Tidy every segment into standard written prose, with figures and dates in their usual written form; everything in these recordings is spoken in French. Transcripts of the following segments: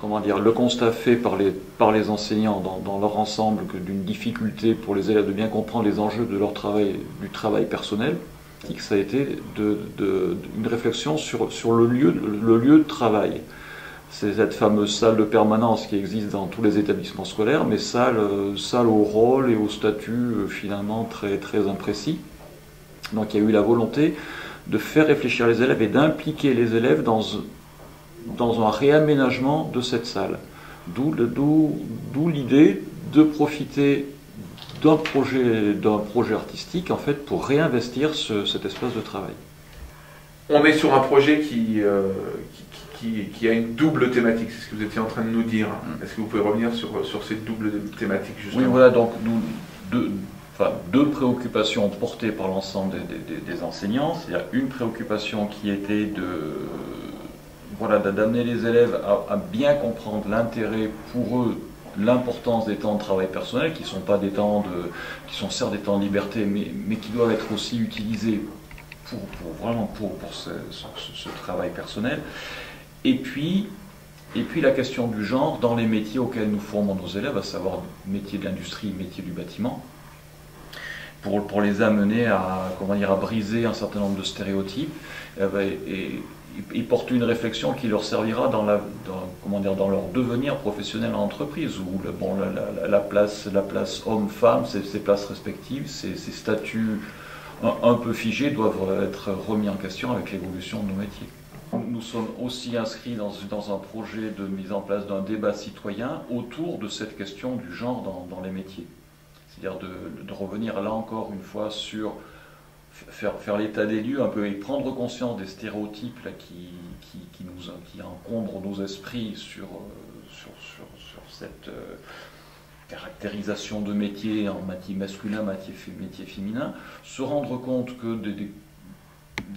comment dire, le constat fait par les enseignants dans leur ensemble d'une difficulté pour les élèves de bien comprendre les enjeux de leur travail, du travail personnel, ça a été une réflexion sur le lieu de travail. C'est cette fameuse salle de permanence qui existe dans tous les établissements scolaires, mais salle au rôle et au statut finalement très, très imprécis. Donc il y a eu la volonté de faire réfléchir les élèves et d'impliquer les élèves dans un réaménagement de cette salle. D'où l'idée de profiter d'un projet artistique en fait pour réinvestir cet espace de travail. On est sur un projet qui a une double thématique, c'est ce que vous étiez en train de nous dire. Est-ce que vous pouvez revenir sur cette double thématique justement? Oui, voilà, donc deux préoccupations portées par l'ensemble des enseignants. C'est-à-dire une préoccupation qui était d'amener les élèves à bien comprendre l'intérêt pour eux, l'importance des temps de travail personnel, qui sont certes des temps de liberté, mais qui doivent être aussi utilisés pour ce travail personnel. Et puis la question du genre dans les métiers auxquels nous formons nos élèves, à savoir métiers de l'industrie, métiers du bâtiment, pour les amener à briser un certain nombre de stéréotypes et porter une réflexion qui leur servira dans leur devenir professionnel en entreprise, où la place homme-femme, ces places respectives, ces statuts un peu figés doivent être remis en question avec l'évolution de nos métiers. Nous sommes aussi inscrits dans un projet de mise en place d'un débat citoyen autour de cette question du genre dans les métiers. C'est-à-dire de revenir là encore une fois sur faire l'état des lieux un peu et prendre conscience des stéréotypes là, qui encombrent nos esprits sur cette caractérisation de métier en métier masculin, métier féminin, se rendre compte que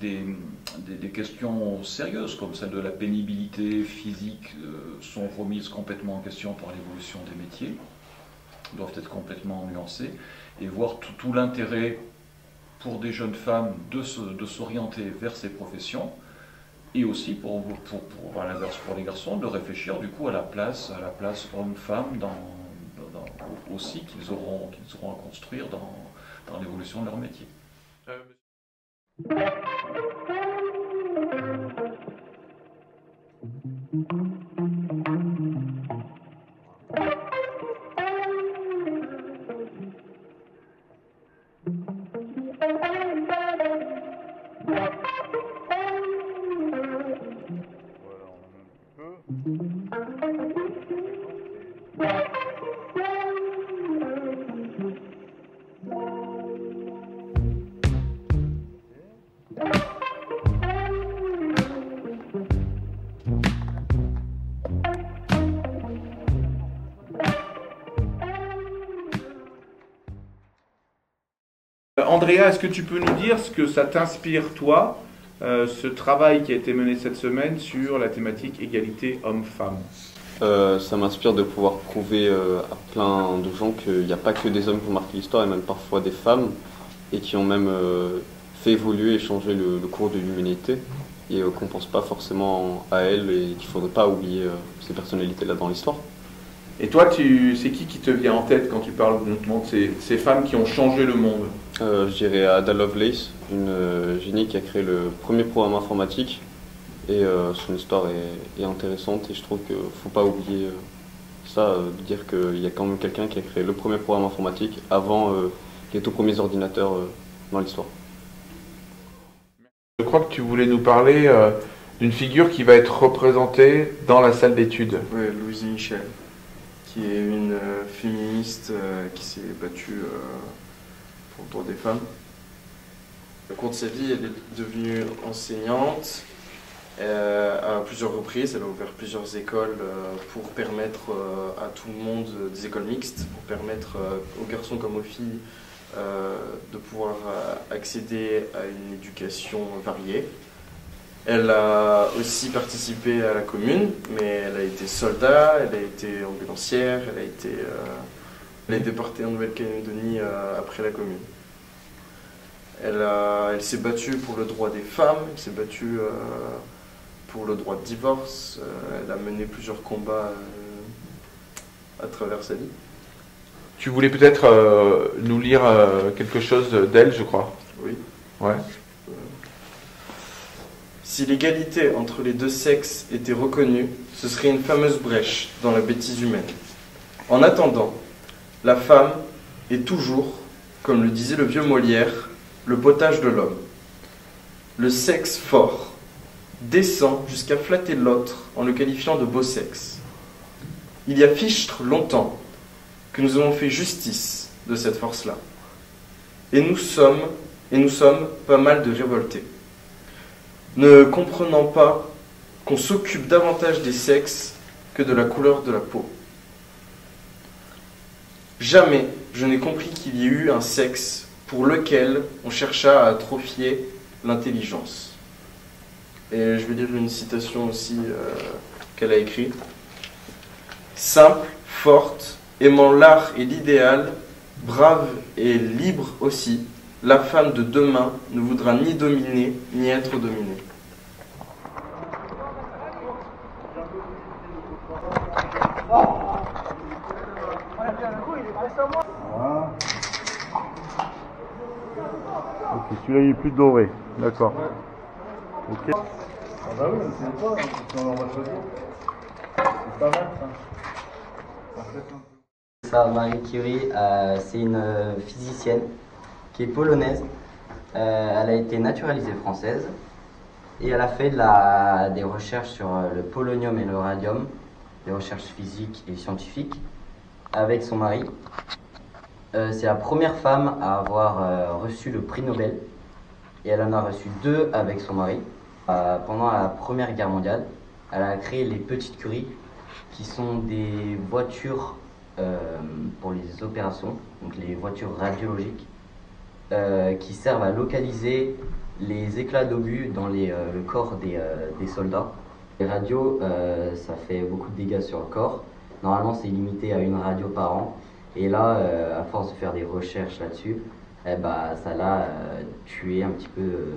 des questions sérieuses comme celle de la pénibilité physique sont remises complètement en question par l'évolution des métiers, doivent être complètement nuancées, et voir tout l'intérêt pour des jeunes femmes de s'orienter vers ces professions, et aussi pour l'inverse pour les garçons, de réfléchir du coup à la place homme-femme aussi qu'ils auront à construire dans l'évolution de leur métier. Andrea, est-ce que tu peux nous dire ce que ça t'inspire, toi, ce travail qui a été mené cette semaine sur la thématique égalité homme-femme? Ça m'inspire de pouvoir prouver à plein de gens qu'il n'y a pas que des hommes qui ont marqué l'histoire, et même parfois des femmes, et qui ont même fait évoluer et changer le cours de l'humanité, et qu'on ne pense pas forcément à elles, et qu'il ne faudrait pas oublier ces personnalités-là dans l'histoire. Et toi, c'est qui te vient en tête quand tu parles notamment de ces femmes qui ont changé le monde? Je dirais Ada Lovelace, une génie qui a créé le premier programme informatique, et son histoire est intéressante, et je trouve qu'il ne faut pas oublier ça, de dire qu'il y a quand même quelqu'un qui a créé le premier programme informatique avant les tout premiers ordinateurs dans l'histoire. Je crois que tu voulais nous parler d'une figure qui va être représentée dans la salle d'études. Oui, Louise Michel, qui est une féministe qui s'est battue pour le droit des femmes. Au cours de sa vie, elle est devenue enseignante à plusieurs reprises. Elle a ouvert plusieurs écoles pour permettre à tout le monde, des écoles mixtes, pour permettre aux garçons comme aux filles de pouvoir accéder à une éducation variée. Elle a aussi participé à la commune, mais elle a été soldat, elle a été ambulancière, elle a été portée en Nouvelle-Calédonie après la commune. Elle s'est battue pour le droit des femmes, elle s'est battue pour le droit de divorce. Elle a mené plusieurs combats à travers sa vie. Tu voulais peut-être nous lire quelque chose d'elle, je crois. Oui. Ouais. Si l'égalité entre les deux sexes était reconnue, ce serait une fameuse brèche dans la bêtise humaine. En attendant, la femme est toujours, comme le disait le vieux Molière, le potage de l'homme. Le sexe fort descend jusqu'à flatter l'autre en le qualifiant de beau sexe. Il y a fichtre longtemps que nous avons fait justice de cette force-là. Et nous sommes pas mal de révoltés, ne comprenant pas qu'on s'occupe davantage des sexes que de la couleur de la peau. Jamais je n'ai compris qu'il y ait eu un sexe pour lequel on chercha à atrophier l'intelligence. Et je vais lire une citation aussi qu'elle a écrite. Simple, forte, aimant l'art et l'idéal, brave et libre aussi, la femme de demain ne voudra ni dominer, ni être dominée. Voilà. Ok, celui-là il est plus doré, d'accord. Ok. Ah bah oui, c'est pas, on va choisir. C'est pas mal ça. Marie Curie, c'est une physicienne qui est polonaise. Elle a été naturalisée française et elle a fait des recherches sur le polonium et le radium, des recherches physiques et scientifiques, avec son mari. C'est la première femme à avoir reçu le prix Nobel et elle en a reçu 2 avec son mari. Pendant la Première Guerre mondiale, elle a créé les petites Curie, qui sont des voitures pour les opérations, donc les voitures radiologiques, qui servent à localiser les éclats d'obus dans le corps des soldats. Les radios, ça fait beaucoup de dégâts sur le corps. Normalement, c'est limité à 1 radio par an. Et là, à force de faire des recherches là-dessus, ça l'a tué un petit peu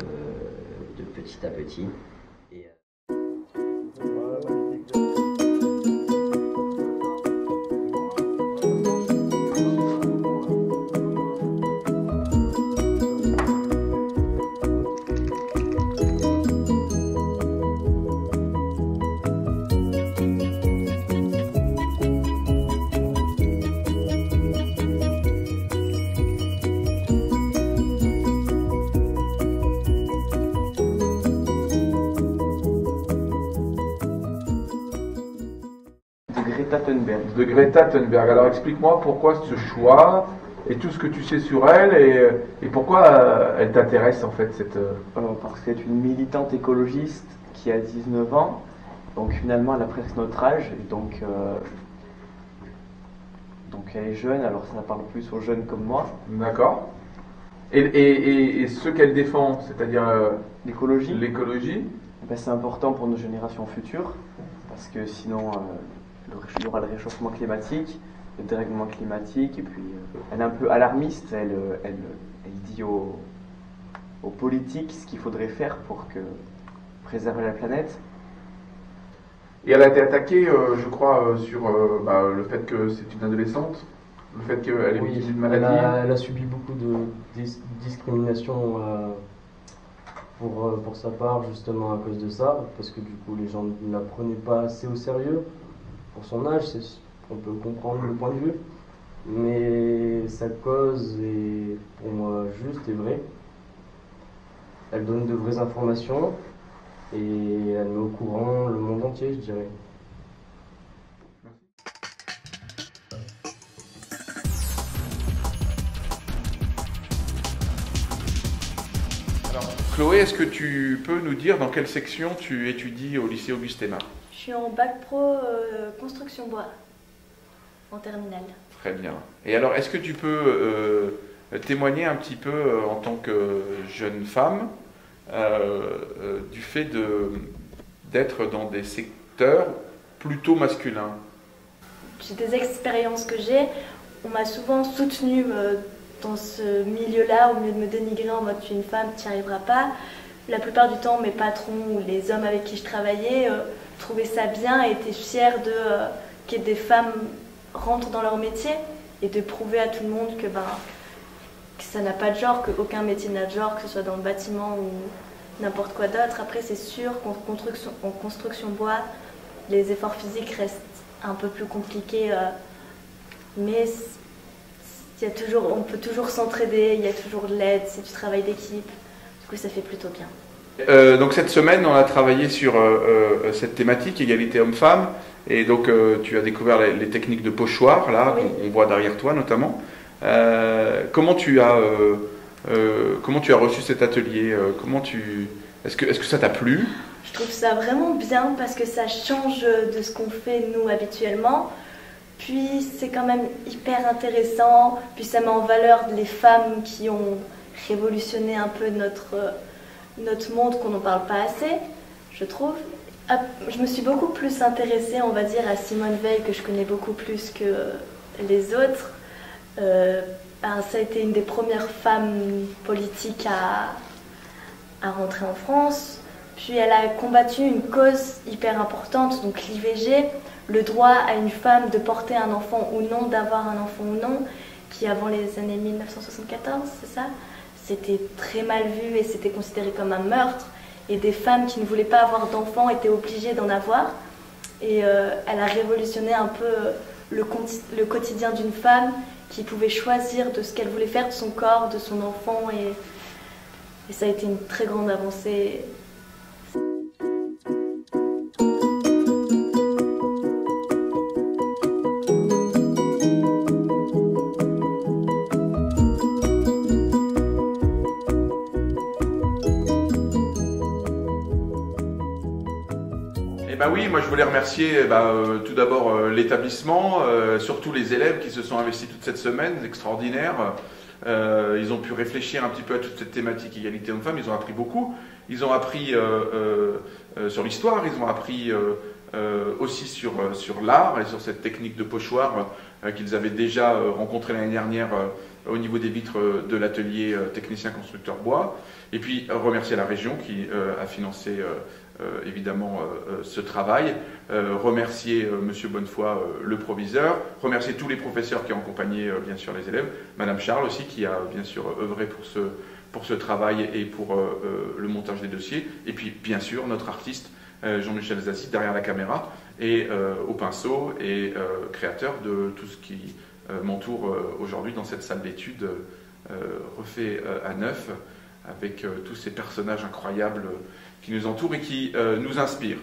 de petit à petit. De Greta Thunberg. Alors explique-moi pourquoi ce choix et tout ce que tu sais sur elle et pourquoi elle t'intéresse en fait cette... Parce que c'est une militante écologiste qui a 19 ans, donc finalement elle a presque notre âge, et donc elle est jeune, alors ça parle plus aux jeunes comme moi. D'accord. Et ce qu'elle défend, c'est-à-dire l'écologie, c'est important pour nos générations futures, parce que sinon il y aura le réchauffement climatique, le dérèglement climatique, et puis elle est un peu alarmiste, elle dit aux politiques ce qu'il faudrait faire pour préserver la planète. Et elle a été attaquée, je crois, sur le fait que c'est une adolescente, le fait qu'elle ait victime d'une maladie. Elle a subi beaucoup de discrimination pour sa part, justement à cause de ça, parce que du coup les gens ne la prenaient pas assez au sérieux. Pour son âge, on peut comprendre le point de vue, mais sa cause est pour moi juste et vraie. Elle donne de vraies informations et elle met au courant le monde entier, je dirais. Alors, Chloé, est-ce que tu peux nous dire dans quelle section tu étudies au lycée Auguste Aimard ? Je suis en bac pro construction bois, en terminale. Très bien. Et alors, est-ce que tu peux témoigner un petit peu en tant que jeune femme du fait d'être dans des secteurs plutôt masculins? J'ai des expériences que j'ai. On m'a souvent soutenue dans ce milieu-là, au lieu de me dénigrer en mode tu es une femme, tu n'y arriveras pas. la plupart du temps mes patrons ou les hommes avec qui je travaillais trouvaient ça bien et étaient fiers que des femmes rentrent dans leur métier et de prouver à tout le monde que ça n'a pas de genre, qu'aucun métier n'a de genre, que ce soit dans le bâtiment ou n'importe quoi d'autre. Après, c'est sûr qu'en construction bois, les efforts physiques restent un peu plus compliqués, mais on peut toujours s'entraider, il y a toujours de l'aide, c'est du travail d'équipe, du coup ça fait plutôt bien. Donc cette semaine, on a travaillé sur cette thématique, égalité homme-femme, et donc tu as découvert les techniques de pochoir, là, oui. On voit derrière toi notamment. Comment tu as reçu cet atelier? Est-ce que ça t'a plu? Je trouve ça vraiment bien parce que ça change de ce qu'on fait nous habituellement. Puis c'est quand même hyper intéressant. Puis ça met en valeur les femmes qui ont révolutionné un peu notre monde, qu'on n'en parle pas assez, je trouve. Je me suis beaucoup plus intéressée, on va dire, à Simone Veil, que je connais beaucoup plus que les autres. Ça a été une des premières femmes politiques à rentrer en France. Puis elle a combattu une cause hyper importante, donc l'IVG, le droit à une femme de porter un enfant ou non, d'avoir un enfant ou non, qui avant les années 1974, c'est ça, c'était très mal vu et c'était considéré comme un meurtre. Et des femmes qui ne voulaient pas avoir d'enfants étaient obligées d'en avoir. Et elle a révolutionné un peu le quotidien d'une femme qui pouvait choisir de ce qu'elle voulait faire de son corps, de son enfant. Et ça a été une très grande avancée. Oui, moi je voulais remercier tout d'abord l'établissement, surtout les élèves qui se sont investis toute cette semaine, extraordinaire. Ils ont pu réfléchir un petit peu à toute cette thématique égalité homme-femme, ils ont appris beaucoup. Ils ont appris sur l'histoire, ils ont appris aussi sur l'art et sur cette technique de pochoir qu'ils avaient déjà rencontrée l'année dernière au niveau des vitres de l'atelier technicien constructeur bois. Et puis remercier la région qui a financé évidemment ce travail, remercier Monsieur Bonnefoy, le proviseur, remercier tous les professeurs qui ont accompagné bien sûr les élèves, Madame Charles aussi qui a bien sûr œuvré pour ce travail et pour le montage des dossiers, et puis bien sûr notre artiste Jean-Michel Zazie derrière la caméra et au pinceau et créateur de tout ce qui m'entoure aujourd'hui dans cette salle d'études refait à neuf avec tous ces personnages incroyables qui nous entourent et qui nous inspirent.